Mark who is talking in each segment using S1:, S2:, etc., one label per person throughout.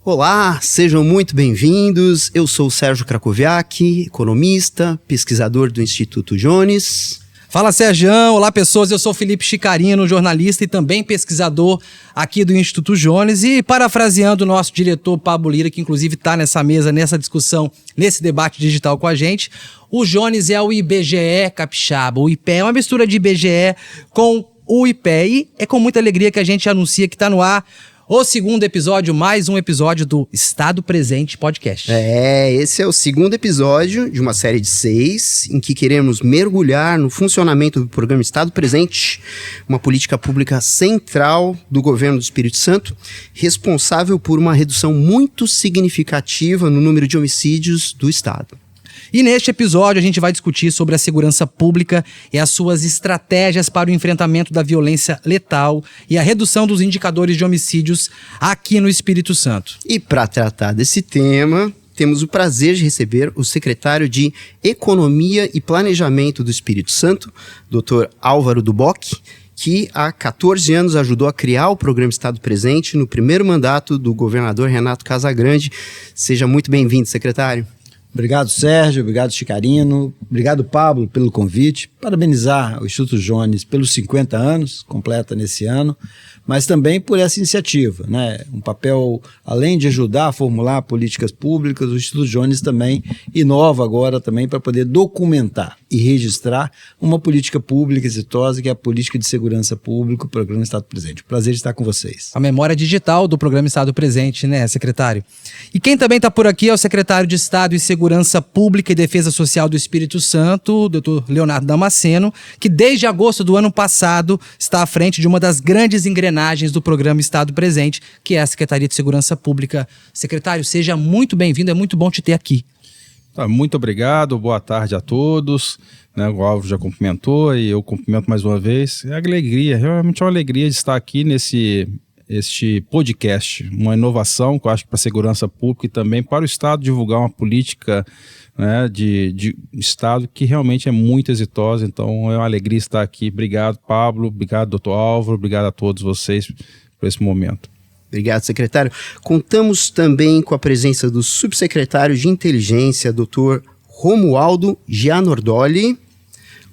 S1: Olá, sejam muito bem-vindos. Eu sou o Sérgio Krakowiak, economista, pesquisador do Instituto Jones.
S2: Fala, Sergião. Olá, pessoas. Eu sou Felipe Chicarino, jornalista e também pesquisador aqui do Instituto Jones. E parafraseando o nosso diretor Pablo Lira, que inclusive está nessa mesa, nessa discussão, nesse debate digital com a gente, o Jones é o IBGE capixaba. O IPE é uma mistura de IBGE com o IPE. E é com muita alegria que a gente anuncia que está no ar o segundo episódio, mais um episódio do Estado Presente Podcast.
S1: Esse é o segundo episódio de uma série de 6, em que queremos mergulhar no funcionamento do programa Estado Presente, uma política pública central do governo do Espírito Santo, responsável por uma redução muito significativa no número de homicídios do Estado.
S2: E neste episódio a gente vai discutir sobre a segurança pública e as suas estratégias para o enfrentamento da violência letal e a redução dos indicadores de homicídios aqui no Espírito Santo.
S1: E para tratar desse tema, temos o prazer de receber o secretário de Economia e Planejamento do Espírito Santo, Dr. Álvaro Duboc, que há 14 anos ajudou a criar o programa Estado Presente no primeiro mandato do governador Renato Casagrande. Seja muito bem-vindo, secretário.
S3: Obrigado, Sérgio. Obrigado, Chicarino. Obrigado, Pablo, pelo convite. Parabenizar o Instituto Jones pelos 50 anos, completa nesse ano, mas também por essa iniciativa, né? Um papel, além de ajudar a formular políticas públicas, o Instituto Jones também inova agora também para poder documentar e registrar uma política pública exitosa, que é a política de segurança pública, o programa Estado Presente. Prazer estar com vocês.
S2: A memória digital do programa Estado Presente, né, secretário? E quem também está por aqui é o secretário de Estado e Segurança Pública e Defesa Social do Espírito Santo, o Dr. Leonardo Damasceno, que desde agosto do ano passado está à frente de uma das grandes engrenagens do programa Estado Presente, que é a Secretaria de Segurança Pública. Secretário, seja muito bem-vindo, é muito bom te ter aqui.
S4: Muito obrigado, boa tarde a todos. O Álvaro já cumprimentou e eu cumprimento mais uma vez. É alegria, realmente é uma alegria de estar aqui este podcast, uma inovação que eu acho para a segurança pública e também para o Estado divulgar uma política, né, de Estado que realmente é muito exitosa. Então é uma alegria estar aqui. Obrigado, Pablo, obrigado, doutor Álvaro, obrigado a todos vocês por esse momento.
S1: Obrigado, secretário. Contamos também com a presença do subsecretário de Inteligência, Dr. Romualdo Gianordoli,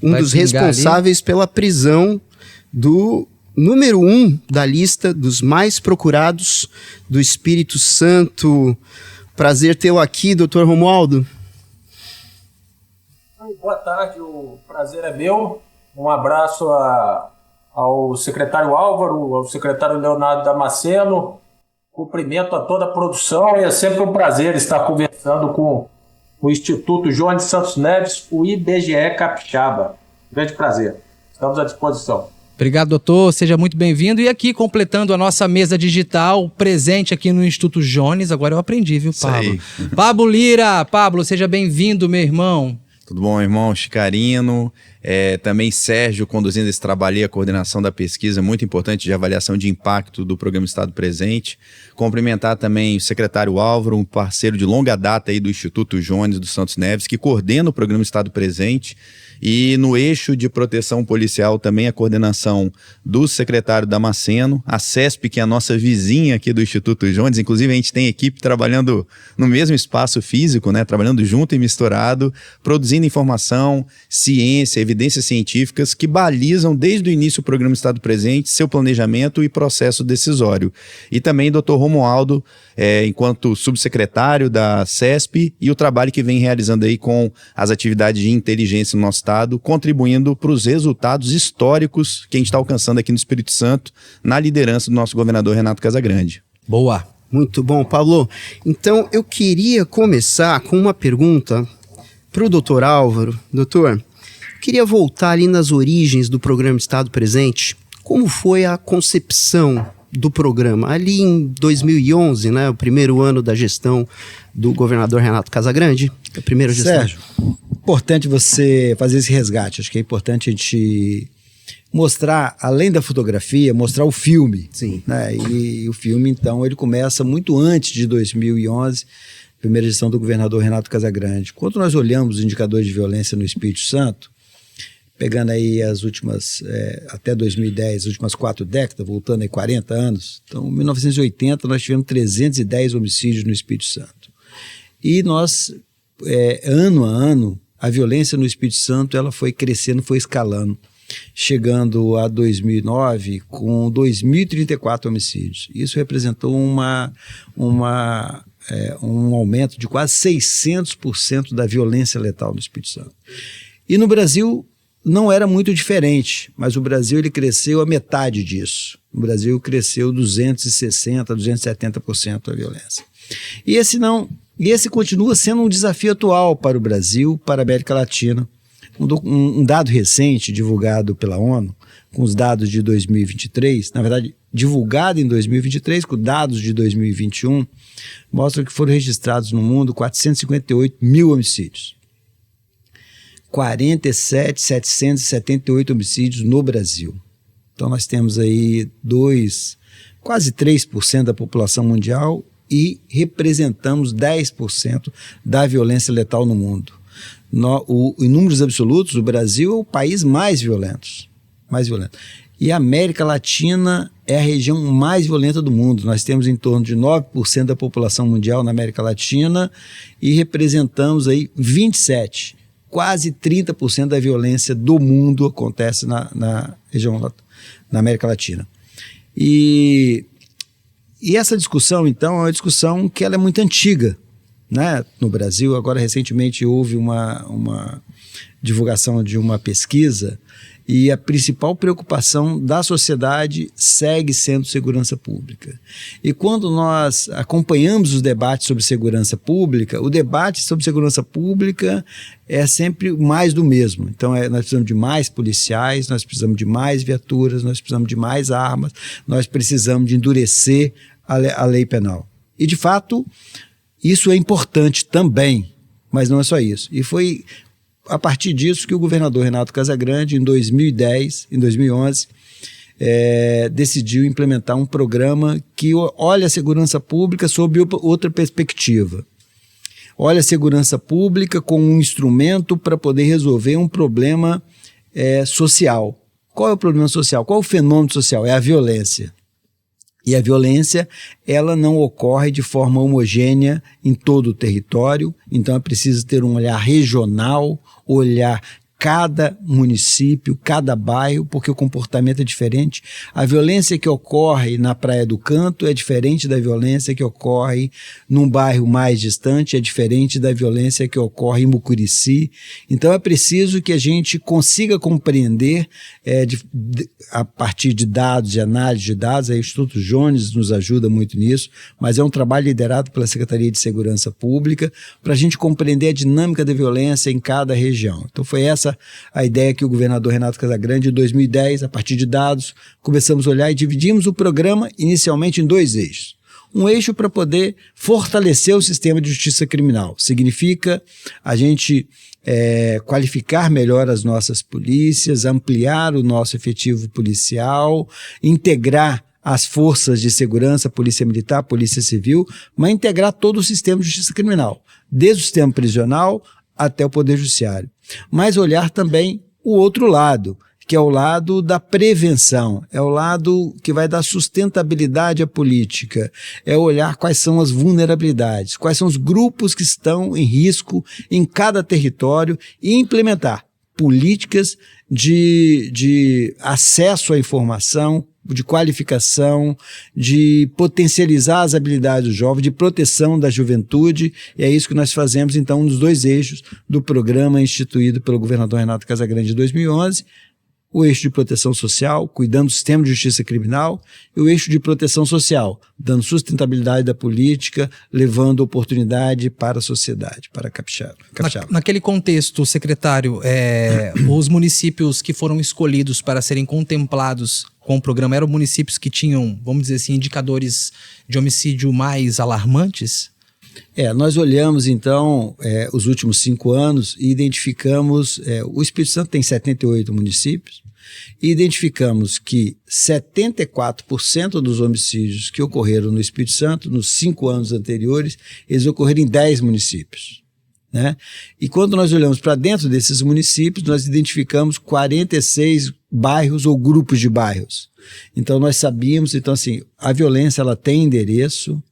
S1: dos responsáveis pela prisão do número 1 da lista dos mais procurados do Espírito Santo. Prazer tê-lo aqui, Dr. Romualdo.
S5: Boa tarde, o prazer é meu. Um abraço ao secretário Álvaro, ao secretário Leonardo Damasceno, cumprimento a toda a produção e é sempre um prazer estar conversando com o Instituto Jones Santos Neves, o IBGE Capixaba. Grande prazer, estamos à disposição.
S2: Obrigado, doutor, seja muito bem-vindo. E aqui, completando a nossa mesa digital, presente aqui no Instituto Jones, agora eu aprendi, viu, Pablo? Pablo Lira, Pablo, seja bem-vindo, meu irmão.
S6: Tudo bom, irmão? Chicarino, também Sérgio conduzindo esse trabalho e a coordenação da pesquisa muito importante de avaliação de impacto do programa Estado Presente. Cumprimentar também o secretário Álvaro, um parceiro de longa data aí do Instituto Jones dos Santos Neves, que coordena o programa Estado Presente. E no eixo de proteção policial também a coordenação do secretário Damasceno, a CESP, que é a nossa vizinha aqui do Instituto Jones. Inclusive a gente tem equipe trabalhando no mesmo espaço físico, né? Trabalhando junto e misturado, produzindo informação, ciência, evidências científicas que balizam desde o início o programa Estado Presente, seu planejamento e processo decisório. E também Dr. Romualdo, enquanto subsecretário da CESP, e o trabalho que vem realizando aí com as atividades de inteligência no nosso Estado, contribuindo para os resultados históricos que a gente está alcançando aqui no Espírito Santo, na liderança do nosso governador Renato Casagrande.
S2: Boa.
S1: Muito bom, Pablo. Então, eu queria começar com uma pergunta para o doutor Álvaro. Doutor, queria voltar ali nas origens do programa Estado Presente. Como foi a concepção do programa? Ali em 2011, né, o primeiro ano da gestão do governador Renato Casagrande, a primeira gestão.
S3: Sérgio, importante você fazer esse resgate. Acho que é importante a gente mostrar, além da fotografia, mostrar o filme.
S1: Sim.
S3: Né? E o filme, então, ele começa muito antes de 2011, primeira gestão do governador Renato Casagrande. Quando nós olhamos os indicadores de violência no Espírito Santo, pegando aí as últimas, até 2010, as últimas 4 décadas, voltando aí 40 anos. Então, em 1980, nós tivemos 310 homicídios no Espírito Santo. E nós, ano a ano, a violência no Espírito Santo ela foi crescendo, foi escalando, chegando a 2009 com 2.034 homicídios. Isso representou um aumento de quase 600% da violência letal no Espírito Santo. E no Brasil não era muito diferente, mas o Brasil ele cresceu a metade disso. O Brasil cresceu 260%, 270% a violência. E esse continua sendo um desafio atual para o Brasil, para a América Latina. Um dado recente divulgado pela ONU, com os dados de 2023, na verdade, divulgado em 2023, com dados de 2021, mostra que foram registrados no mundo 458 mil homicídios. 47.778 homicídios no Brasil. Então nós temos aí quase 3% da população mundial e representamos 10% da violência letal no mundo. Em números absolutos, o Brasil é o país mais violento. E a América Latina é a região mais violenta do mundo. Nós temos em torno de 9% da população mundial na América Latina e representamos aí 27%. Quase 30% da violência do mundo acontece na região, na América Latina. E essa discussão, então, é uma discussão que ela é muito antiga, né? No Brasil. Agora, recentemente, houve uma divulgação de uma pesquisa e a principal preocupação da sociedade segue sendo segurança pública. E quando nós acompanhamos os debates sobre segurança pública, o debate sobre segurança pública é sempre mais do mesmo. Então, nós precisamos de mais policiais, nós precisamos de mais viaturas, nós precisamos de mais armas, nós precisamos de endurecer a lei penal. E, de fato, isso é importante também, mas não é só isso. E foi a partir disso que o governador Renato Casagrande, em 2011, decidiu implementar um programa que olha a segurança pública sob outra perspectiva. Olha a segurança pública como um instrumento para poder resolver um problema social. Qual é o problema social? Qual é o fenômeno social? É a violência. E a violência, ela não ocorre de forma homogênea em todo o território, então é preciso ter um olhar regional, olhar cada município, cada bairro, porque o comportamento é diferente. A violência que ocorre na Praia do Canto é diferente da violência que ocorre num bairro mais distante, é diferente da violência que ocorre em Mucurici. Então é preciso que a gente consiga compreender a partir de dados, de análise de dados. O Instituto Jones nos ajuda muito nisso, mas é um trabalho liderado pela Secretaria de Segurança Pública para a gente compreender a dinâmica da violência em cada região. Então foi essa a ideia que o governador Renato Casagrande, em 2010, a partir de dados, começamos a olhar e dividimos o programa inicialmente em 2 eixos. Um eixo para poder fortalecer o sistema de justiça criminal. Significa a gente qualificar melhor as nossas polícias, ampliar o nosso efetivo policial, integrar as forças de segurança, polícia militar, polícia civil, mas integrar todo o sistema de justiça criminal, desde o sistema prisional até o Poder Judiciário. Mas olhar também o outro lado, que é o lado da prevenção, é o lado que vai dar sustentabilidade à política, é olhar quais são as vulnerabilidades, quais são os grupos que estão em risco em cada território e implementar políticas de acesso à informação, de qualificação, de potencializar as habilidades do jovem, de proteção da juventude, e é isso que nós fazemos, então, nos 2 eixos do programa instituído pelo governador Renato Casagrande em 2011, o eixo de proteção social, cuidando do sistema de justiça criminal, e o eixo de proteção social, dando sustentabilidade da política, levando oportunidade para a sociedade, para Capixaba.
S2: Naquele contexto, secretário, os municípios que foram escolhidos para serem contemplados com o programa eram municípios que tinham, vamos dizer assim, indicadores de homicídio mais alarmantes?
S3: Nós olhamos então os últimos 5 anos e identificamos, o Espírito Santo tem 78 municípios, e identificamos que 74% dos homicídios que ocorreram no Espírito Santo, nos 5 anos anteriores, eles ocorreram em 10 municípios. né? E quando nós olhamos para dentro desses municípios, nós identificamos 46 bairros ou grupos de bairros. Então nós sabíamos, então assim, a violência ela tem endereço,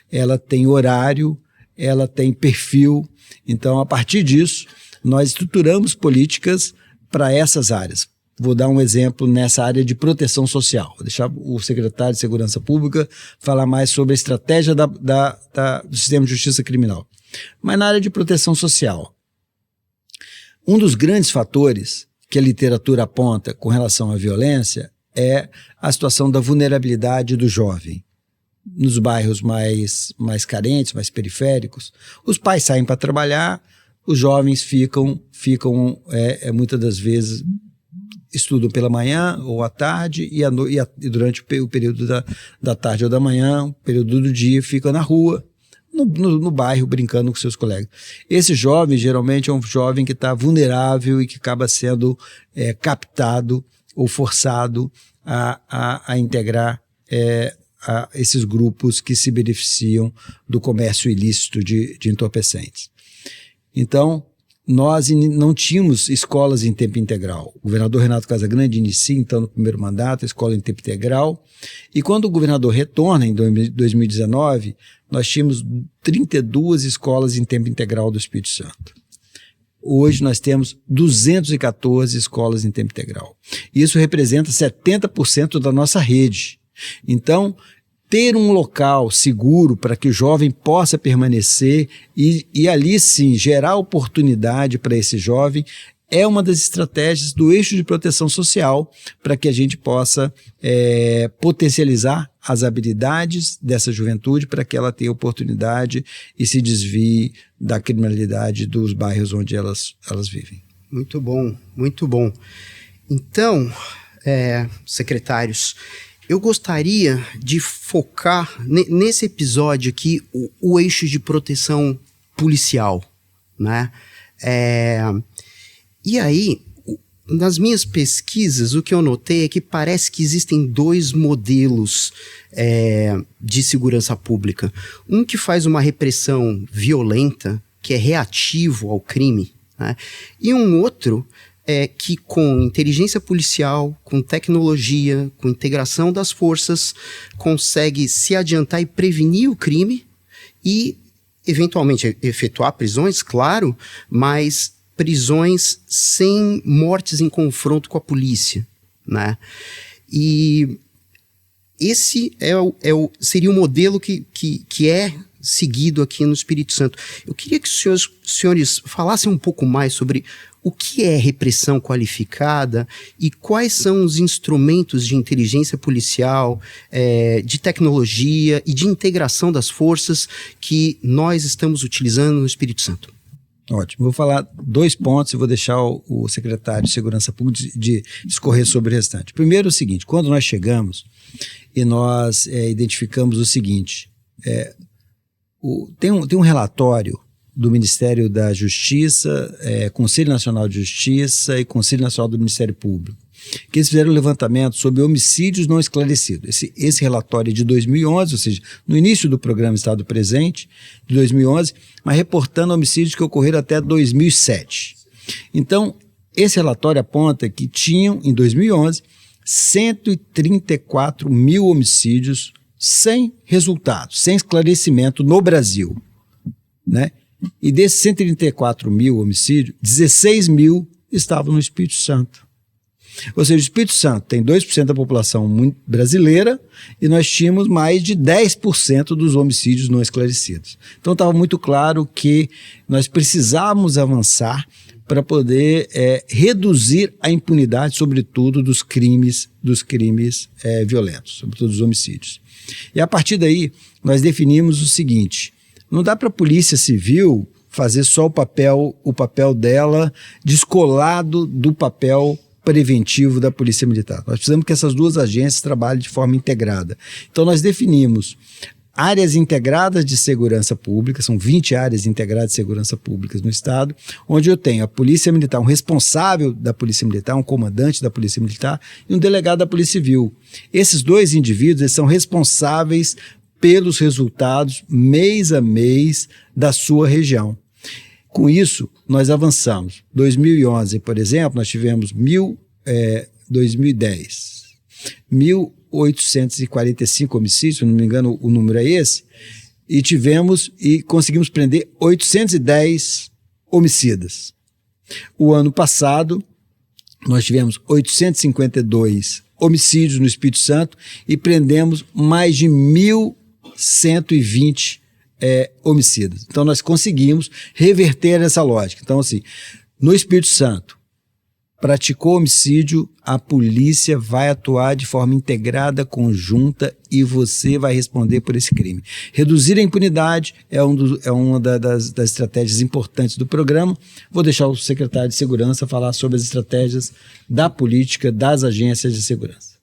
S3: ela tem horário, ela tem perfil. Então a partir disso, nós estruturamos políticas para essas áreas. Vou dar um exemplo nessa área de proteção social. Vou deixar o secretário de Segurança Pública falar mais sobre a estratégia do sistema de justiça criminal. Mas na área de proteção social, um dos grandes fatores que a literatura aponta com relação à violência é a situação da vulnerabilidade do jovem. Nos bairros mais carentes, mais periféricos, os pais saem para trabalhar, os jovens ficam muitas das vezes estudam pela manhã ou à tarde e durante o período da tarde ou da manhã, o período do dia, ficam na rua, no bairro, brincando com seus colegas. Esse jovem, geralmente, é um jovem que está vulnerável e que acaba sendo captado ou forçado a integrar a esses grupos que se beneficiam do comércio ilícito de entorpecentes. Então, nós não tínhamos escolas em tempo integral. O governador Renato Casagrande inicia, então, no primeiro mandato, a escola em tempo integral. E quando o governador retorna, em 2019, nós tínhamos 32 escolas em tempo integral do Espírito Santo. Hoje nós temos 214 escolas em tempo integral. Isso representa 70% da nossa rede. Então, ter um local seguro para que o jovem possa permanecer e ali sim gerar oportunidade para esse jovem é uma das estratégias do eixo de proteção social para que a gente possa potencializar as habilidades dessa juventude para que ela tenha oportunidade e se desvie da criminalidade dos bairros onde elas vivem.
S1: Muito bom, muito bom. Então, secretários, eu gostaria de focar nesse episódio aqui o eixo de proteção policial, né? E aí, nas minhas pesquisas, o que eu notei é que parece que existem dois modelos de segurança pública. Um que faz uma repressão violenta, que é reativo ao crime, né? E um outro que com inteligência policial, com tecnologia, com integração das forças, consegue se adiantar e prevenir o crime e, eventualmente, efetuar prisões, claro, mas prisões sem mortes em confronto com a polícia, né? E esse seria o modelo que é seguido aqui no Espírito Santo. Eu queria que os senhores falassem um pouco mais sobre o que é repressão qualificada e quais são os instrumentos de inteligência policial, de tecnologia e de integração das forças que nós estamos utilizando no Espírito Santo.
S3: Ótimo. Vou falar 2 pontos e vou deixar o secretário de Segurança Pública de discorrer sobre o restante. Primeiro, o seguinte: quando nós chegamos e nós identificamos o seguinte, tem um relatório do Ministério da Justiça, Conselho Nacional de Justiça e Conselho Nacional do Ministério Público, que eles fizeram um levantamento sobre homicídios não esclarecidos. Esse relatório é de 2011, ou seja, no início do programa Estado Presente, de 2011, mas reportando homicídios que ocorreram até 2007. Então, esse relatório aponta que tinham, em 2011, 134 mil homicídios sem resultado, sem esclarecimento no Brasil, né? E desses 134 mil homicídios, 16 mil estavam no Espírito Santo. Ou seja, o Espírito Santo tem 2% da população brasileira e nós tínhamos mais de 10% dos homicídios não esclarecidos. Então estava muito claro que nós precisávamos avançar para poder reduzir a impunidade, sobretudo dos crimes violentos, sobretudo dos homicídios. E a partir daí nós definimos o seguinte: não dá para a Polícia Civil fazer só o papel dela descolado do papel preventivo da Polícia Militar. Nós precisamos que essas duas agências trabalhem de forma integrada. Então nós definimos áreas integradas de segurança pública, são 20 áreas integradas de segurança pública no Estado, onde eu tenho a Polícia Militar, um responsável da Polícia Militar, um comandante da Polícia Militar e um delegado da Polícia Civil. Esses dois indivíduos eles são responsáveis pelos resultados mês a mês da sua região. Com isso, nós avançamos. 2011, por exemplo, nós tivemos 2010, 1.845 homicídios, se não me engano o número é esse, e conseguimos prender 810 homicidas. O ano passado, nós tivemos 852 homicídios no Espírito Santo e prendemos mais de 1.120 homicidas. Então, nós conseguimos reverter essa lógica. Então, assim, no Espírito Santo, praticou homicídio, a polícia vai atuar de forma integrada, conjunta, e você vai responder por esse crime. Reduzir a impunidade é uma das estratégias importantes do programa. Vou deixar o secretário de Segurança falar sobre as estratégias da política das agências de segurança.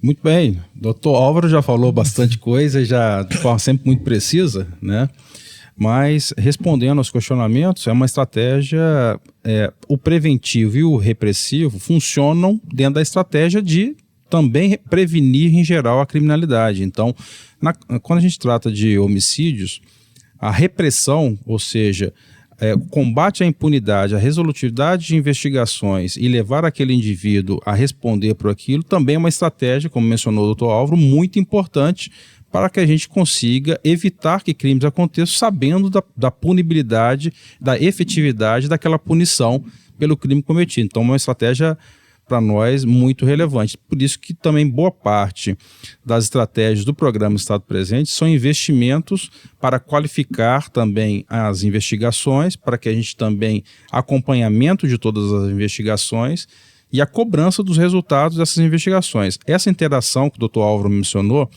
S4: Muito bem, doutor Álvaro já falou bastante coisa, já de forma sempre muito precisa, né? Mas, respondendo aos questionamentos, é uma estratégia, o preventivo e o repressivo funcionam dentro da estratégia de também prevenir, em geral, a criminalidade. Então, quando a gente trata de homicídios, a repressão, ou seja, o combate à impunidade, a resolutividade de investigações e levar aquele indivíduo a responder por aquilo, também é uma estratégia, como mencionou o doutor Álvaro, muito importante para que a gente consiga evitar que crimes aconteçam, sabendo da punibilidade, da efetividade daquela punição pelo crime cometido. Então, é uma estratégia, para nós, muito relevante. Por isso que também boa parte das estratégias do programa Estado Presente são investimentos para qualificar também as investigações, para que a gente também acompanhamento de todas as investigações e a cobrança dos resultados dessas investigações. Essa interação que o doutor Álvaro mencionou,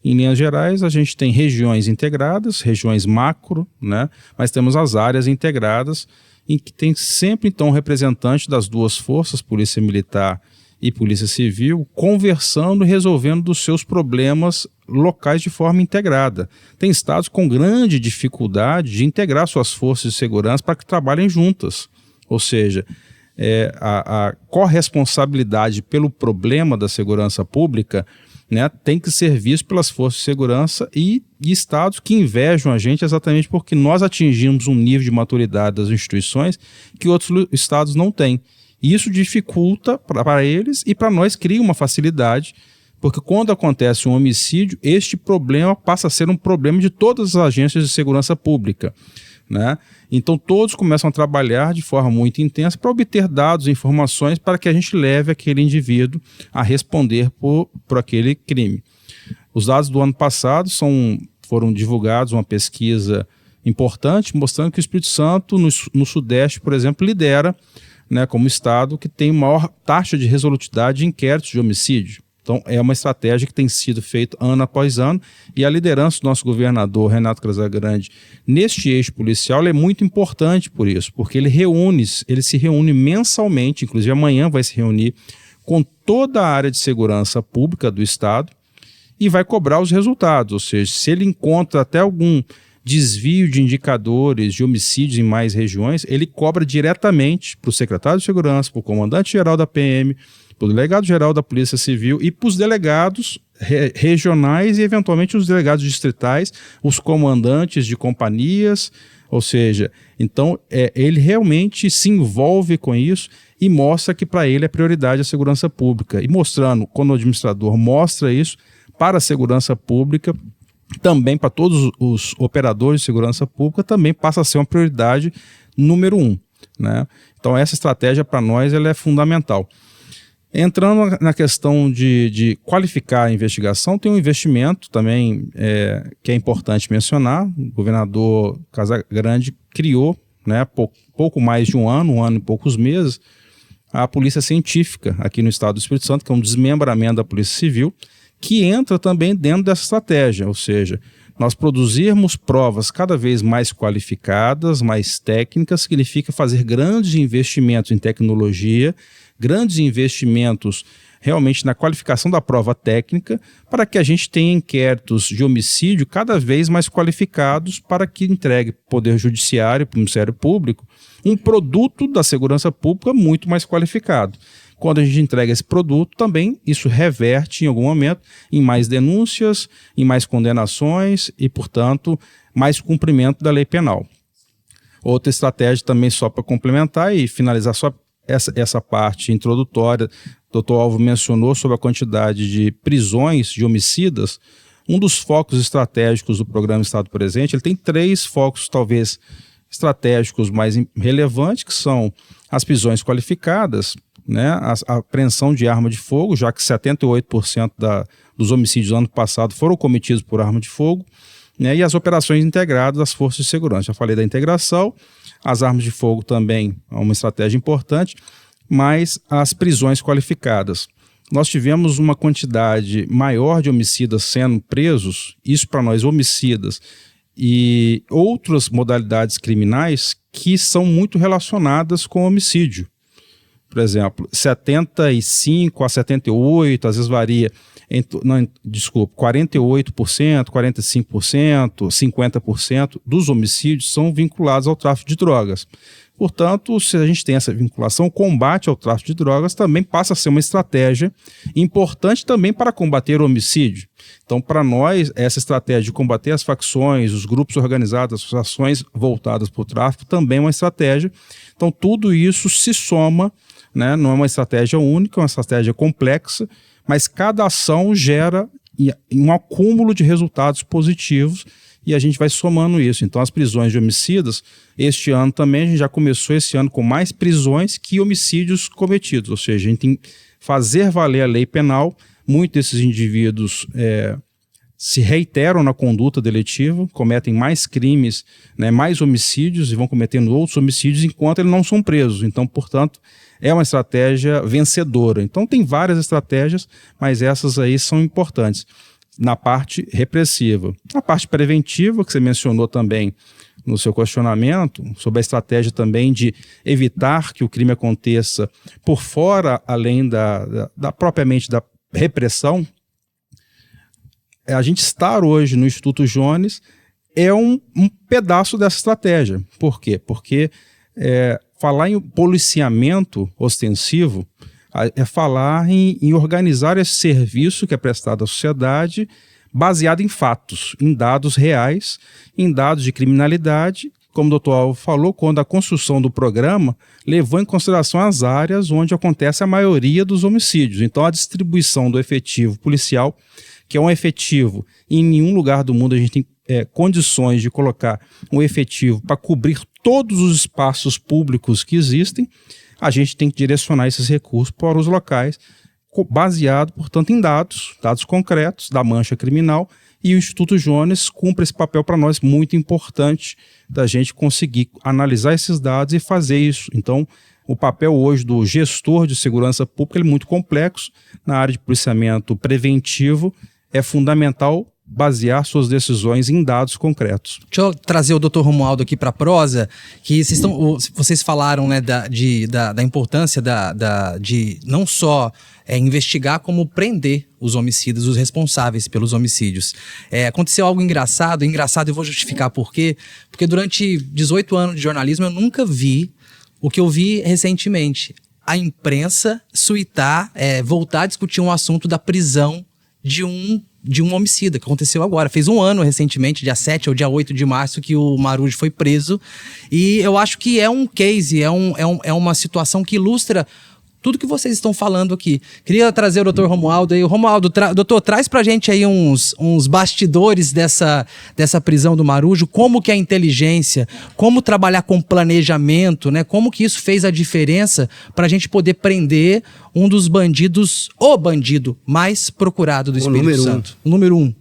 S4: em linhas gerais, a gente tem regiões integradas, regiões macro, né? Mas temos as áreas integradas, em que tem sempre, então, representante das duas forças, Polícia Militar e Polícia Civil, conversando e resolvendo dos seus problemas locais de forma integrada. Tem estados com grande dificuldade de integrar suas forças de segurança para que trabalhem juntas. Ou seja, a corresponsabilidade pelo problema da segurança pública, né, tem que ser visto pelas forças de segurança e estados que invejam a gente exatamente porque nós atingimos um nível de maturidade das instituições que outros estados não têm. E isso dificulta para eles e para nós cria uma facilidade, porque quando acontece um homicídio, este problema passa a ser um problema de todas as agências de segurança pública, né? Então todos começam a trabalhar de forma muito intensa para obter dados e informações para que a gente leve aquele indivíduo a responder por aquele crime. Os dados do ano passado foram divulgados, uma pesquisa importante, mostrando que o Espírito Santo, no Sudeste, por exemplo, lidera, né, como estado que tem maior taxa de resolutividade de inquéritos de homicídio. Então, é uma estratégia que tem sido feita ano após ano e a liderança do nosso governador, Renato Casagrande, neste eixo policial é muito importante por isso, porque ele se reúne mensalmente, inclusive amanhã vai se reunir com toda a área de segurança pública do Estado e vai cobrar os resultados, ou seja, se ele encontra até algum desvio de indicadores de homicídios em mais regiões, ele cobra diretamente para o secretário de segurança, para o comandante-geral da PM, para o delegado-geral da Polícia Civil e para os delegados regionais e, eventualmente, os delegados distritais, os comandantes de companhias, ou seja, então ele realmente se envolve com isso e mostra que para ele é prioridade a segurança pública. E mostrando, quando o administrador mostra isso para a segurança pública, também para todos os operadores de segurança pública, também passa a ser uma prioridade número 1, né? Então essa estratégia para nós ela é fundamental. Entrando na questão de qualificar a investigação, tem um investimento também que é importante mencionar. O governador Casagrande criou, né, pouco mais de um ano e poucos meses, a Polícia Científica aqui no Estado do Espírito Santo, que é um desmembramento da Polícia Civil, que entra também dentro dessa estratégia, ou seja, nós produzirmos provas cada vez mais qualificadas, mais técnicas, significa fazer grandes investimentos em tecnologia, grandes investimentos realmente na qualificação da prova técnica, para que a gente tenha inquéritos de homicídio cada vez mais qualificados para que entregue para o Poder Judiciário, para o Ministério Público, um produto da segurança pública muito mais qualificado. Quando a gente entrega esse produto, também isso reverte em algum momento em mais denúncias, em mais condenações e, portanto, mais cumprimento da lei penal. Outra estratégia também, só para complementar e finalizar só essa parte introdutória, o Dr. Álvaro mencionou sobre a quantidade de prisões de homicidas. Um dos focos estratégicos do programa Estado Presente, ele tem 3 focos talvez estratégicos mais relevantes, que são as prisões qualificadas, né, a apreensão de arma de fogo, já que 78% dos homicídios do ano passado foram cometidos por arma de fogo, né, e as operações integradas das forças de segurança. Já falei da integração, as armas de fogo também é uma estratégia importante, mas as prisões qualificadas. Nós tivemos uma quantidade maior de homicidas sendo presos, isso para nós homicidas, e outras modalidades criminais que são muito relacionadas com homicídio. Por exemplo, 75% a 78%, às vezes varia, 48%, 45%, 50% dos homicídios são vinculados ao tráfico de drogas. Portanto, se a gente tem essa vinculação, o combate ao tráfico de drogas também passa a ser uma estratégia importante também para combater o homicídio. Então, para nós, essa estratégia de combater as facções, os grupos organizados, as ações voltadas para o tráfico, também é uma estratégia. Então, tudo isso se soma, né? Não é uma estratégia única, é uma estratégia complexa, mas cada ação gera um acúmulo de resultados positivos e a gente vai somando isso. Então, as prisões de homicidas, este ano também, a gente já começou esse ano com mais prisões que homicídios cometidos, ou seja, a gente tem que fazer valer a lei penal. Muitos desses indivíduos se reiteram na conduta deletiva, cometem mais crimes, né, mais homicídios e vão cometendo outros homicídios enquanto eles não são presos. Então, portanto, é uma estratégia vencedora. Então, tem várias estratégias, mas essas aí são importantes na parte repressiva. Na parte preventiva, que você mencionou também no seu questionamento, sobre a estratégia também de evitar que o crime aconteça por fora, além propriamente da repressão, a gente estar hoje no Instituto Jones é um pedaço dessa estratégia. Por quê? Porque falar em policiamento ostensivo é falar em organizar esse serviço que é prestado à sociedade baseado em fatos, em dados reais, em dados de criminalidade, como o doutor Álvaro falou, quando a construção do programa levou em consideração as áreas onde acontece a maioria dos homicídios. Então, a distribuição do efetivo policial, que é um efetivo, em nenhum lugar do mundo a gente tem condições de colocar um efetivo para cobrir todos os espaços públicos que existem, a gente tem que direcionar esses recursos para os locais, baseado, portanto, em dados concretos da mancha criminal, e o Instituto Jones cumpre esse papel para nós muito importante da gente conseguir analisar esses dados e fazer isso. Então, o papel hoje do gestor de segurança pública é muito complexo. Na área de policiamento preventivo, é fundamental basear suas decisões em dados concretos.
S2: Deixa eu trazer o Dr. Romualdo aqui para a prosa, que vocês falaram, né, da importância de não só investigar, como prender os homicidas, os responsáveis pelos homicídios. Aconteceu algo engraçado, eu vou justificar por quê, porque durante 18 anos de jornalismo eu nunca vi o que eu vi recentemente, a imprensa suitar, voltar a discutir um assunto da prisão de um homicida, que aconteceu agora. Fez um ano recentemente, dia 7 ou dia 8 de março, que o Marujo foi preso. E eu acho que é um case, é uma situação que ilustra tudo que vocês estão falando aqui. Queria trazer o Dr. Romualdo aí. Romualdo, doutor, traz pra gente aí uns bastidores dessa prisão do Marujo, como que a inteligência, como trabalhar com planejamento, né? Como que isso fez a diferença pra gente poder prender um dos bandidos, o bandido mais procurado do Espírito Santo. O número 1.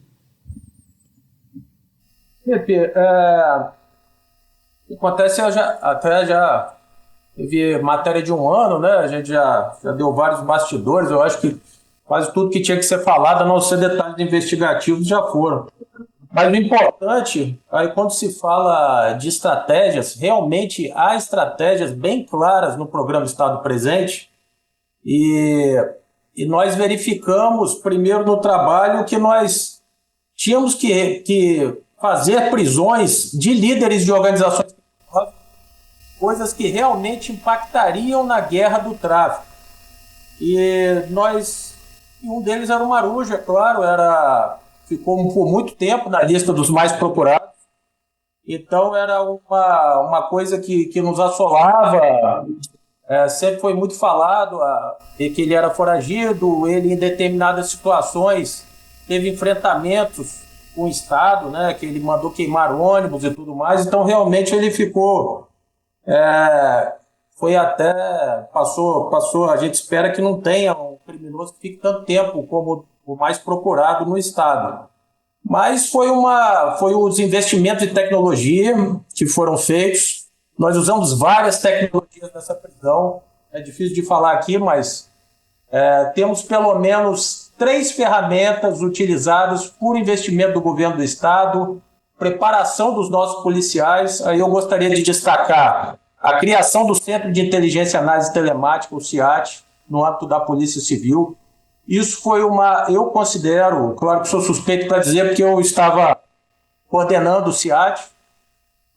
S5: Pepe, acontece, eu já teve matéria de um ano, né? A gente já deu vários bastidores. Eu acho que quase tudo que tinha que ser falado, a não ser detalhes investigativos, já foram. Mas o importante, aí quando se fala de estratégias, realmente há estratégias bem claras no programa Estado Presente. E nós verificamos, primeiro no trabalho, que nós tínhamos que fazer prisões de líderes de organizações, coisas que realmente impactariam na guerra do tráfico. E um deles era o Marujo, é claro, ficou por muito tempo na lista dos mais procurados. Então era uma coisa que nos assolava. Sempre foi muito falado que ele era foragido, ele em determinadas situações teve enfrentamentos com o Estado, né, que ele mandou queimar ônibus e tudo mais, então realmente ele ficou, foi até, passou, a gente espera que não tenha um criminoso que fique tanto tempo como o mais procurado no Estado. Mas foi os investimentos em tecnologia que foram feitos. Nós usamos várias tecnologias nessa prisão. É difícil de falar aqui, mas temos pelo menos 3 ferramentas utilizadas por investimento do governo do Estado, preparação dos nossos policiais. Aí eu gostaria de destacar a criação do Centro de Inteligência e Análise Telemática, o CIAT, no âmbito da Polícia Civil. Isso foi eu considero, claro que sou suspeito para dizer, porque eu estava coordenando o CIAT,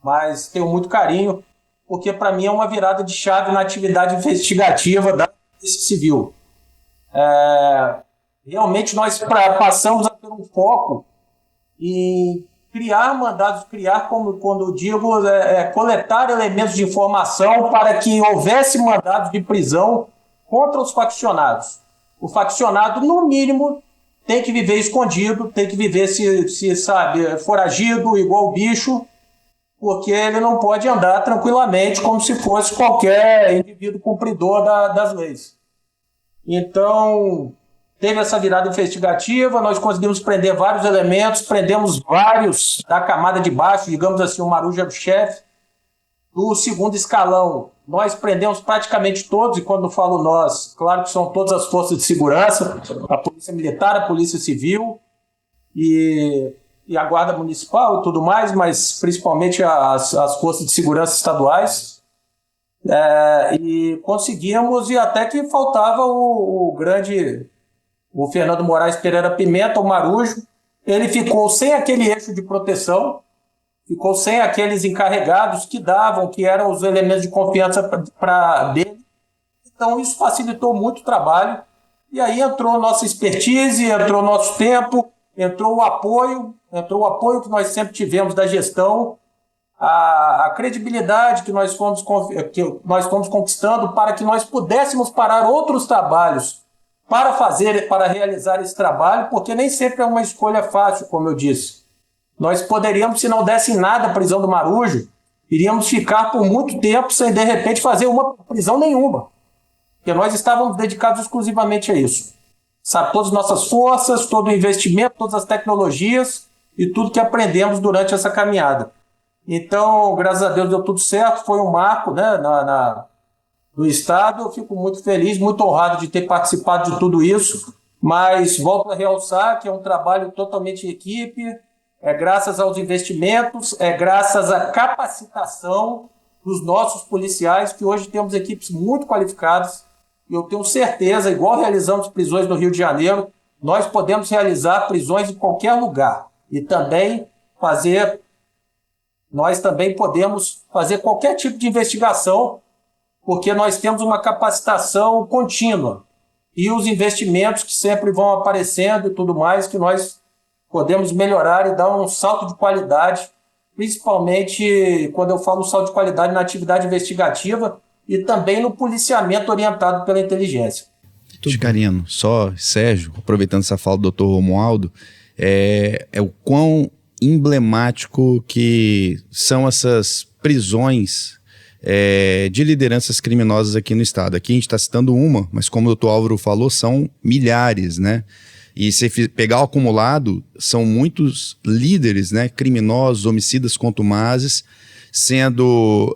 S5: mas tenho muito carinho, porque para mim é uma virada de chave na atividade investigativa da Polícia Civil. Realmente nós passamos a ter um foco em criar mandados, como quando eu digo, coletar elementos de informação para que houvesse mandados de prisão contra os faccionados. O faccionado, no mínimo, tem que viver escondido, tem que viver, foragido, igual bicho, porque ele não pode andar tranquilamente como se fosse qualquer indivíduo cumpridor das leis. Então, teve essa virada investigativa, nós conseguimos prender vários elementos, prendemos vários da camada de baixo, digamos assim, o Marujo era o chefe. Do segundo escalão, nós prendemos praticamente todos, e quando falo nós, claro que são todas as forças de segurança, a Polícia Militar, a Polícia Civil e a Guarda Municipal e tudo mais, mas principalmente as forças de segurança estaduais. E conseguimos, e até que faltava o Fernando Moraes Pereira Pimenta, o Marujo. Ele ficou sem aquele eixo de proteção, ficou sem aqueles encarregados que eram os elementos de confiança dele. Então isso facilitou muito o trabalho, e aí entrou nossa expertise, entrou nosso tempo, entrou o apoio que nós sempre tivemos da gestão, a credibilidade que nós fomos conquistando para que nós pudéssemos parar outros trabalhos para realizar esse trabalho, porque nem sempre é uma escolha fácil, como eu disse. Nós poderíamos, se não desse nada a prisão do Marujo, iríamos ficar por muito tempo sem, de repente, fazer uma prisão nenhuma, porque nós estávamos dedicados exclusivamente a isso. Sabe, todas as nossas forças, todo o investimento, todas as tecnologias e tudo que aprendemos durante essa caminhada. Então, graças a Deus, deu tudo certo, foi um marco, né, no Estado. Eu fico muito feliz, muito honrado de ter participado de tudo isso, mas volto a realçar que é um trabalho totalmente em equipe, graças aos investimentos, graças à capacitação dos nossos policiais, que hoje temos equipes muito qualificadas, e eu tenho certeza, igual realizamos prisões no Rio de Janeiro, nós podemos realizar prisões em qualquer lugar, e nós também podemos fazer qualquer tipo de investigação, porque nós temos uma capacitação contínua, e os investimentos que sempre vão aparecendo e tudo mais, que nós podemos melhorar e dar um salto de qualidade, principalmente quando eu falo salto de qualidade na atividade investigativa e também no policiamento orientado pela inteligência.
S6: Chicarino, Sérgio, aproveitando essa fala do Dr. Romualdo, é o quão emblemático que são essas prisões de lideranças criminosas aqui no estado. Aqui a gente está citando uma, mas como o Dr. Álvaro falou, são milhares, né? E se pegar o acumulado, são muitos líderes, né, criminosos, homicidas contumazes, sendo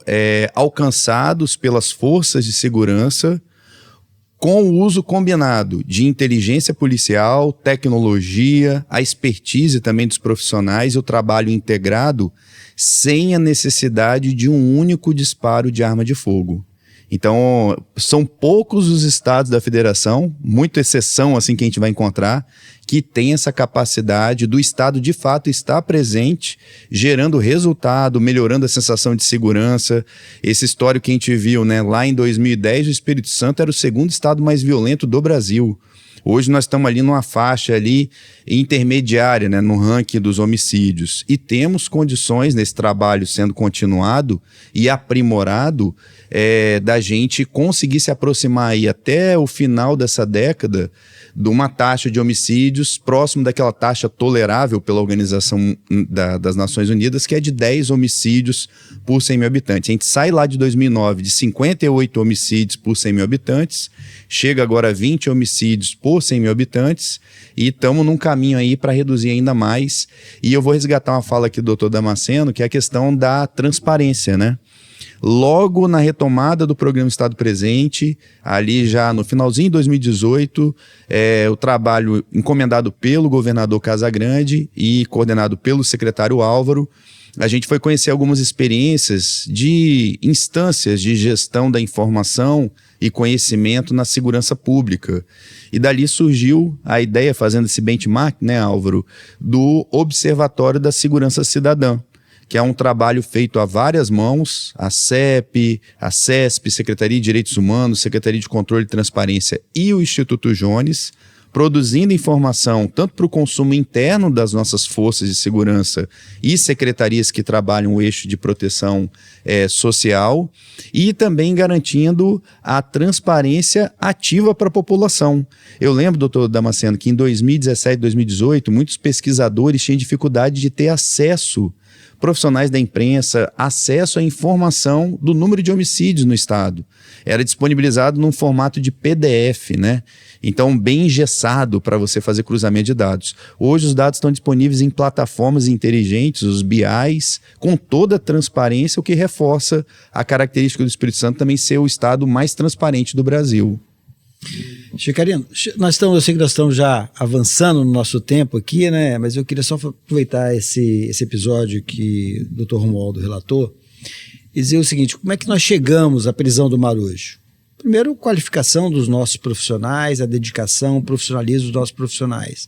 S6: alcançados pelas forças de segurança com o uso combinado de inteligência policial, tecnologia, a expertise também dos profissionais e o trabalho integrado sem a necessidade de um único disparo de arma de fogo. Então, são poucos os estados da federação, muita exceção assim que a gente vai encontrar, que tem essa capacidade do estado de fato estar presente, gerando resultado, melhorando a sensação de segurança. Esse histórico que a gente viu, né, lá em 2010, o Espírito Santo era o segundo estado mais violento do Brasil. Hoje nós estamos ali numa faixa ali intermediária, né, no ranking dos homicídios. E temos condições nesse trabalho sendo continuado e aprimorado da gente conseguir se aproximar aí até o final dessa década de uma taxa de homicídios próximo daquela taxa tolerável pela Organização das Nações Unidas, que é de 10 homicídios por 100 mil habitantes. A gente sai lá de 2009 de 58 homicídios por 100 mil habitantes, chega agora a 20 homicídios por 100 mil habitantes e estamos num caminho aí para reduzir ainda mais. E eu vou resgatar uma fala aqui do Dr. Damasceno, que é a questão da transparência, né? Logo na retomada do programa Estado Presente, ali já no finalzinho de 2018, o trabalho encomendado pelo governador Casagrande e coordenado pelo secretário Álvaro, a gente foi conhecer algumas experiências de instâncias de gestão da informação e conhecimento na segurança pública. E dali surgiu a ideia, fazendo esse benchmark, né, Álvaro, do Observatório da Segurança Cidadã, que é um trabalho feito a várias mãos, a CEP, a CESP, Secretaria de Direitos Humanos, Secretaria de Controle e Transparência e o Instituto Jones, produzindo informação tanto para o consumo interno das nossas forças de segurança e secretarias que trabalham o eixo de proteção social e também garantindo a transparência ativa para a população. Eu lembro, doutor Damasceno, que em 2017, 2018, muitos pesquisadores tinham dificuldade de ter acesso, profissionais da imprensa, acesso à informação do número de homicídios no estado. Era disponibilizado num formato de PDF, né? Então, bem engessado para você fazer cruzamento de dados. Hoje, os dados estão disponíveis em plataformas inteligentes, os BIs, com toda a transparência, o que reforça a característica do Espírito Santo também ser o estado mais transparente do Brasil.
S3: Chicarino, eu sei que nós estamos já avançando no nosso tempo aqui, né? Mas eu queria só aproveitar esse episódio que o Dr. Romualdo relatou e dizer o seguinte: como é que nós chegamos à prisão do Marujo? Primeiro, qualificação dos nossos profissionais, a dedicação, o profissionalismo dos nossos profissionais.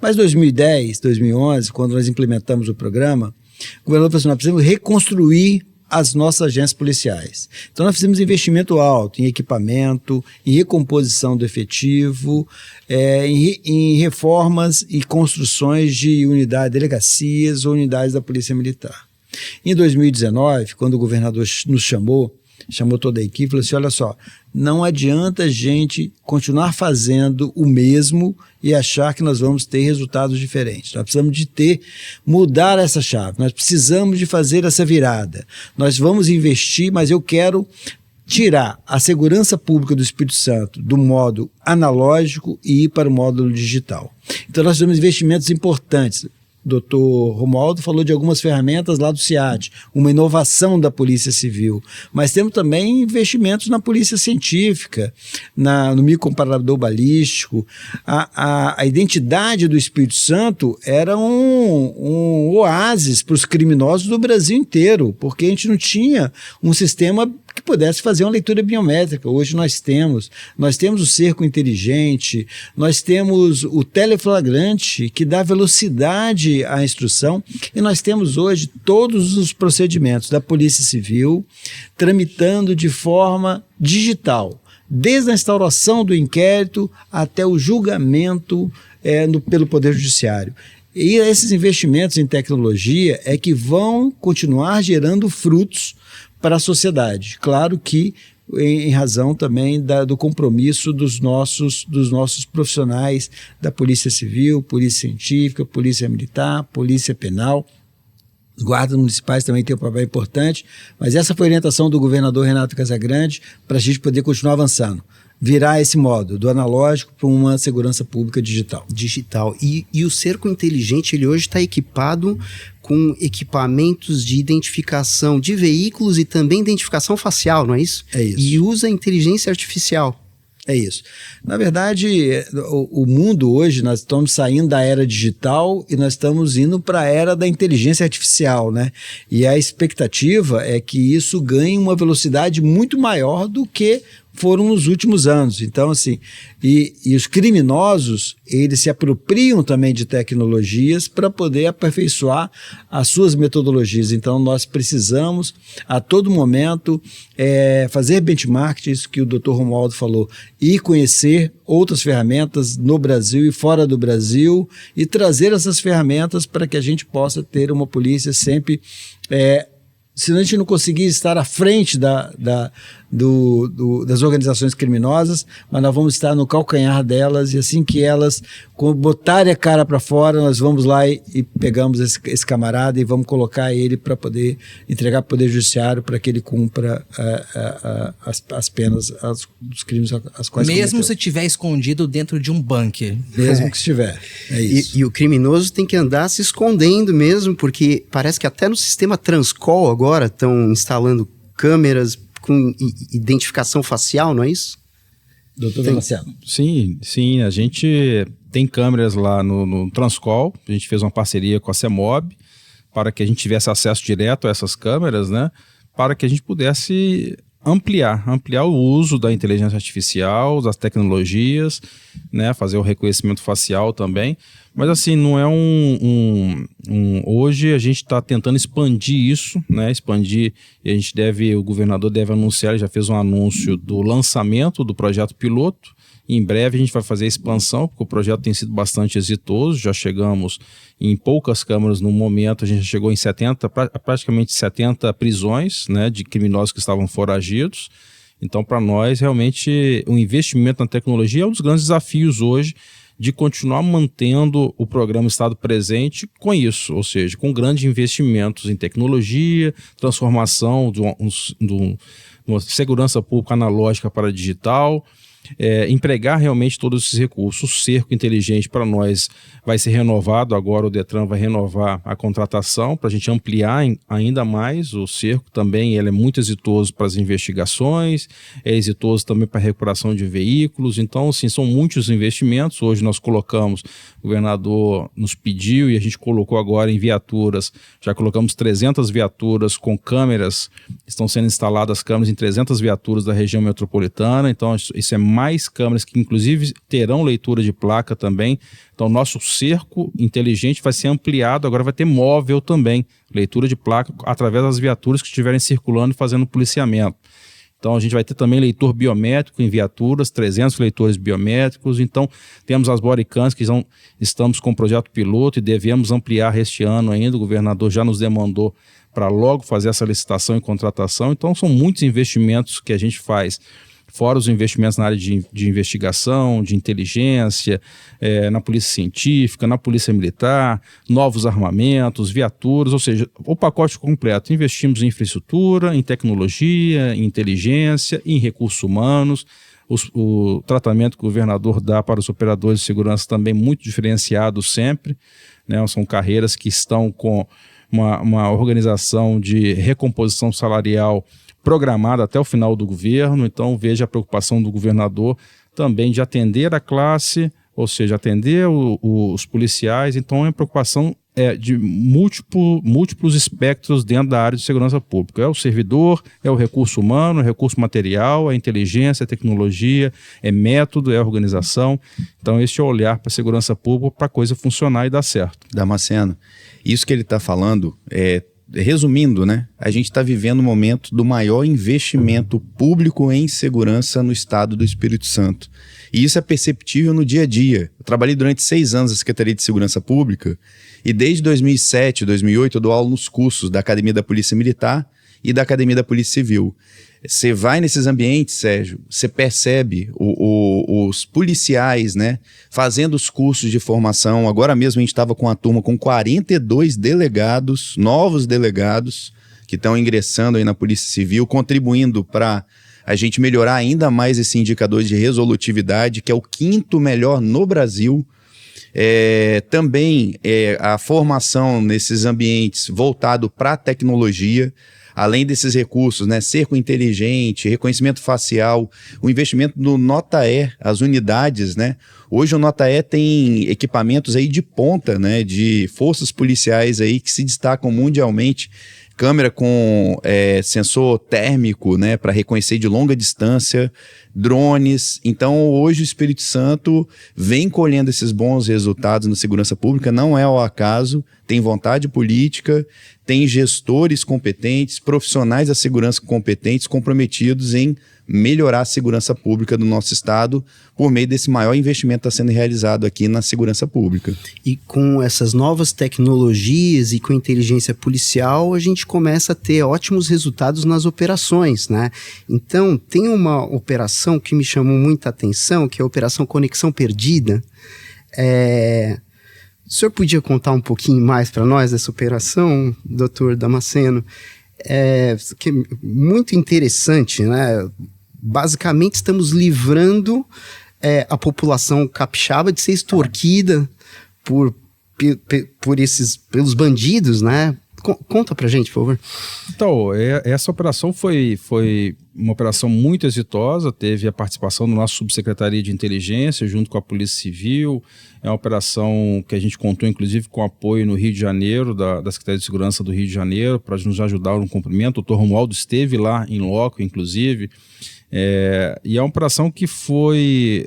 S3: Mas em 2010, 2011, quando nós implementamos o programa, o governador falou assim: nós precisamos reconstruir as nossas agências policiais. Então nós fizemos investimento alto em equipamento, em recomposição do efetivo, em reformas e construções de unidades, delegacias ou unidades da Polícia Militar. Em 2019, quando o governador nos chamou toda a equipe, falou assim: olha só, não adianta a gente continuar fazendo o mesmo e achar que nós vamos ter resultados diferentes. Nós precisamos mudar essa chave, nós precisamos de fazer essa virada. Nós vamos investir, mas eu quero tirar a segurança pública do Espírito Santo do modo analógico e ir para o módulo digital. Então nós fizemos investimentos importantes. Dr. Romualdo falou de algumas ferramentas lá do CIAD, uma inovação da Polícia Civil, mas temos também investimentos na Polícia Científica, no microcomparador balístico. A identidade do Espírito Santo era um oásis para os criminosos do Brasil inteiro, porque a gente não tinha um sistema que pudesse fazer uma leitura biométrica. Hoje nós temos o cerco inteligente, nós temos o teleflagrante que dá velocidade à instrução e nós temos hoje todos os procedimentos da Polícia Civil tramitando de forma digital, desde a instauração do inquérito até o julgamento pelo Poder Judiciário. E esses investimentos em tecnologia é que vão continuar gerando frutos para a sociedade. Claro que em razão também do compromisso dos nossos profissionais da Polícia Civil, Polícia Científica, Polícia Militar, Polícia Penal. Os guardas municipais também têm um papel importante, mas essa foi a orientação do governador Renato Casagrande para a gente poder continuar avançando. Virar esse modo do analógico para uma segurança pública digital.
S1: E o cerco inteligente, ele hoje está equipado com equipamentos de identificação de veículos e também identificação facial, não é isso?
S3: É isso.
S1: E usa inteligência artificial.
S3: É isso. Na verdade, o mundo hoje, nós estamos saindo da era digital e nós estamos indo para a era da inteligência artificial, né? E a expectativa é que isso ganhe uma velocidade muito maior do que foram nos últimos anos. Então, assim, e os criminosos, eles se apropriam também de tecnologias para poder aperfeiçoar as suas metodologias. Então, nós precisamos, a todo momento, fazer benchmark, isso que o Dr. Romualdo falou, e conhecer outras ferramentas no Brasil e fora do Brasil e trazer essas ferramentas para que a gente possa ter uma polícia sempre... se a gente não conseguir estar à frente das organizações criminosas, mas nós vamos estar no calcanhar delas, e assim que elas botarem a cara para fora, nós vamos lá e pegamos esse camarada e vamos colocar ele para poder entregar para o Poder Judiciário para que ele cumpra as penas dos crimes às quais
S2: mesmo
S3: cometeu.
S2: se estiver escondido dentro de um bunker.
S3: Mesmo que estiver. É isso.
S1: E o criminoso tem que andar se escondendo mesmo, porque parece que até no sistema Transcol agora estão instalando câmeras com identificação facial, não é isso?
S3: Doutor Damasceno.
S4: Sim, a gente tem câmeras lá no Transcol, a gente fez uma parceria com a CEMOB para que a gente tivesse acesso direto a essas câmeras, né, para que a gente pudesse ampliar o uso da inteligência artificial, das tecnologias, né, fazer o reconhecimento facial também, mas assim, não é hoje a gente está tentando expandir isso, né, e o governador deve anunciar, ele já fez um anúncio do lançamento do projeto piloto. Em breve a gente vai fazer a expansão, porque o projeto tem sido bastante exitoso, já chegamos em poucas câmaras no momento, a gente chegou em praticamente 70 prisões, né, de criminosos que estavam foragidos. Então, para nós, realmente, o investimento na tecnologia é um dos grandes desafios hoje de continuar mantendo o programa Estado Presente com isso, ou seja, com grandes investimentos em tecnologia, transformação de uma segurança pública analógica para digital, empregar realmente todos esses recursos. O cerco inteligente para nós vai ser renovado, agora o Detran vai renovar a contratação para a gente ampliar ainda mais o cerco também. Ele é muito exitoso para as investigações, é exitoso também para a recuperação de veículos. Então, assim, são muitos investimentos. Hoje nós colocamos, o governador nos pediu e a gente colocou agora em viaturas, já colocamos 300 viaturas com câmeras, estão sendo instaladas câmeras em 300 viaturas da região metropolitana. Então, isso é mais câmeras que inclusive terão leitura de placa também. Então nosso cerco inteligente vai ser ampliado, agora vai ter móvel também, leitura de placa através das viaturas que estiverem circulando e fazendo policiamento. Então a gente vai ter também leitor biométrico em viaturas, 300 leitores biométricos. Então temos as bodycams que estamos com o projeto piloto e devemos ampliar este ano ainda. O governador já nos demandou para logo fazer essa licitação e contratação. Então são muitos investimentos que a gente faz, fora os investimentos na área de investigação, de inteligência, na polícia científica, na polícia militar, novos armamentos, viaturas, ou seja, o pacote completo. Investimos em infraestrutura, em tecnologia, em inteligência, em recursos humanos. O tratamento que o governador dá para os operadores de segurança também muito diferenciado sempre, né? São carreiras que estão com uma organização de recomposição salarial programada até o final do governo. Então veja a preocupação do governador também de atender a classe, ou seja, atender os policiais. Então é uma preocupação de múltiplos espectros dentro da área de segurança pública. É o servidor, é o recurso humano, é o recurso material, é a inteligência, é a tecnologia, é método, é a organização. Então este é o olhar para a segurança pública para a coisa funcionar e dar certo.
S6: Damasceno, isso que ele está falando resumindo, né, a gente está vivendo um momento do maior investimento público em segurança no estado do Espírito Santo. E isso é perceptível no dia a dia. Eu trabalhei durante 6 anos na Secretaria de Segurança Pública e desde 2007, 2008 eu dou aula nos cursos da Academia da Polícia Militar e da Academia da Polícia Civil. Você vai nesses ambientes, Sérgio, você percebe os policiais, né, fazendo os cursos de formação. Agora mesmo a gente estava com a turma com 42 delegados, novos delegados, que estão ingressando aí na Polícia Civil, contribuindo para a gente melhorar ainda mais esse indicador de resolutividade, que é o 5º melhor no Brasil. Também a formação nesses ambientes voltado para a tecnologia. Além desses recursos, né, cerco inteligente, reconhecimento facial, o investimento no Nota-E, as unidades, né? Hoje o Nota-E tem equipamentos aí de ponta, né, de forças policiais aí que se destacam mundialmente, câmera com sensor térmico, né, para reconhecer de longa distância, drones. Então, hoje o Espírito Santo vem colhendo esses bons resultados na segurança pública, não é ao acaso, tem vontade política, tem gestores competentes, profissionais da segurança competentes, comprometidos em melhorar a segurança pública do nosso estado por meio desse maior investimento que está sendo realizado aqui na segurança pública.
S1: E com essas novas tecnologias e com inteligência policial, a gente começa a ter ótimos resultados nas operações, né? Então, tem uma operação que me chamou muita atenção, que é a Operação Conexão Perdida. O senhor podia contar um pouquinho mais para nós dessa operação, doutor Damasceno? Que é muito interessante, né? Basicamente, estamos livrando a população capixaba de ser extorquida pelos bandidos, né? Conta pra gente, por favor.
S4: Então, essa operação foi uma operação muito exitosa, teve a participação da nossa subsecretaria de inteligência junto com a Polícia Civil. É uma operação que a gente contou, inclusive, com apoio no Rio de Janeiro, da Secretaria de Segurança do Rio de Janeiro, para nos ajudar no cumprimento. O Dr. Romualdo esteve lá em loco, inclusive. E é uma operação que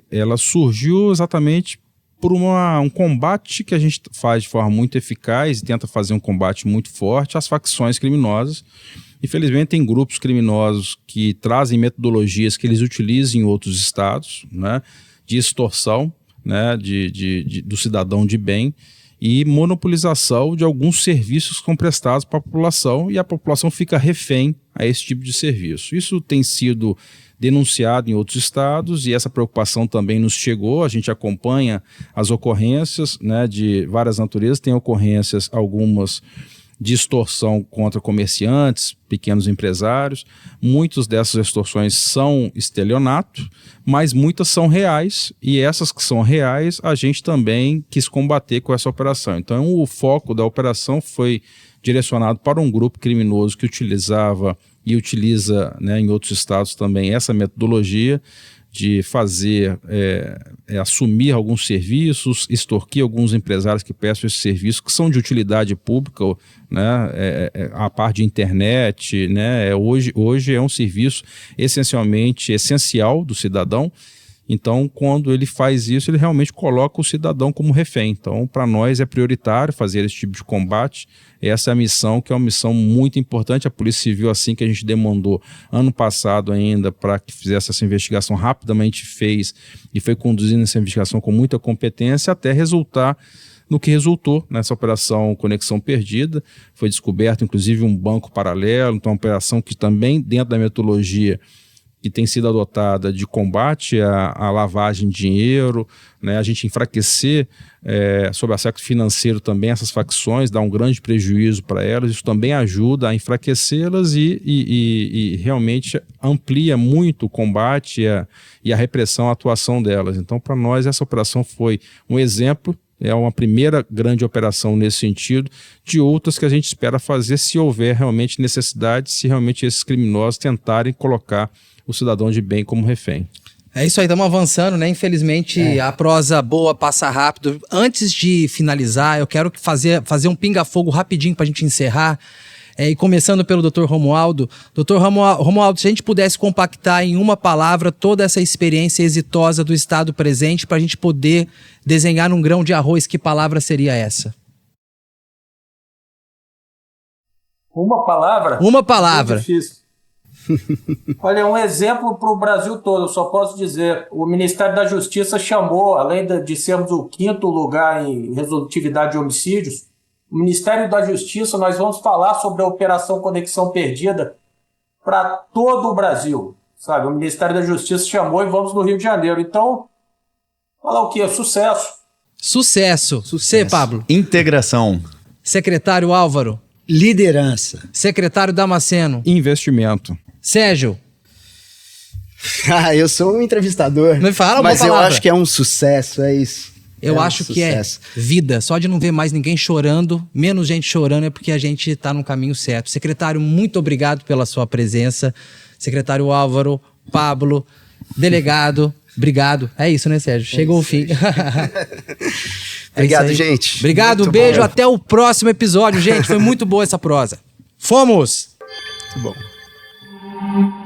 S4: ela surgiu exatamente por um combate que a gente faz de forma muito eficaz e tenta fazer um combate muito forte às facções criminosas. Infelizmente, tem grupos criminosos que trazem metodologias que eles utilizam em outros estados, né, de extorsão, né, do cidadão de bem e monopolização de alguns serviços que são prestados para a população, e a população fica refém a esse tipo de serviço. Isso tem sido denunciado em outros estados e essa preocupação também nos chegou. A gente acompanha as ocorrências, né, de várias naturezas. Tem ocorrências, algumas de extorsão contra comerciantes, pequenos empresários. Muitas dessas extorsões são estelionato, mas muitas são reais, e essas que são reais a gente também quis combater com essa operação. Então o foco da operação foi direcionado para um grupo criminoso que utilizava e utiliza, né, em outros estados também essa metodologia de fazer, assumir alguns serviços, extorquir alguns empresários que prestam esses serviços que são de utilidade pública, né, a parte de internet, né, hoje é um serviço essencialmente essencial do cidadão. Então, quando ele faz isso, ele realmente coloca o cidadão como refém. Então, para nós é prioritário fazer esse tipo de combate. Essa é a missão, que é uma missão muito importante. A Polícia Civil, assim que a gente demandou ano passado ainda para que fizesse essa investigação, rapidamente fez e foi conduzindo essa investigação com muita competência até resultar no que resultou nessa operação Conexão Perdida. Foi descoberto, inclusive, um banco paralelo. Então, uma operação que também, dentro da metodologia que tem sido adotada de combate à lavagem de dinheiro, né, a gente enfraquecer sob aspecto financeiro também essas facções, dá um grande prejuízo para elas. Isso também ajuda a enfraquecê-las e realmente amplia muito o combate e a repressão, a atuação delas. Então, para nós, essa operação foi um exemplo, é uma primeira grande operação nesse sentido, de outras que a gente espera fazer se houver realmente necessidade, se realmente esses criminosos tentarem colocar o cidadão de bem como refém.
S2: É isso aí, estamos avançando, né? Infelizmente, a prosa boa passa rápido. Antes de finalizar, eu quero fazer um pinga-fogo rapidinho para a gente encerrar. E começando pelo Dr. Romualdo. Dr. Romualdo, se a gente pudesse compactar em uma palavra toda essa experiência exitosa do Estado presente para a gente poder desenhar num grão de arroz, que palavra seria essa?
S5: Uma palavra?
S2: Uma palavra.
S5: Muito difícil. Olha, um exemplo para o Brasil todo, eu só posso dizer, o Ministério da Justiça chamou, além de sermos o 5º lugar em resolutividade de homicídios, o Ministério da Justiça, nós vamos falar sobre a Operação Conexão Perdida para todo o Brasil, sabe? O Ministério da Justiça chamou e vamos no Rio de Janeiro. Então, falar o quê? Sucesso.
S2: Sucesso. Você, Pablo?
S6: Integração.
S2: Secretário Álvaro?
S3: Liderança.
S2: Secretário Damasceno?
S4: Investimento.
S2: Sérgio?
S1: Eu sou um entrevistador.
S2: Não fala,
S1: mas eu
S2: palavra.
S1: acho que é um sucesso, é isso.
S2: Eu acho que é vida. Só de não ver mais ninguém chorando, menos gente chorando, é porque a gente está no caminho certo. Secretário, muito obrigado pela sua presença. Secretário Álvaro, Pablo, delegado, obrigado. É isso, né, Sérgio? Chegou o fim.
S1: Obrigado, gente.
S2: Obrigado,
S1: muito
S2: beijo,
S1: bom.
S2: até o próximo episódio, gente. Foi muito boa essa prosa. Fomos!
S1: Muito bom.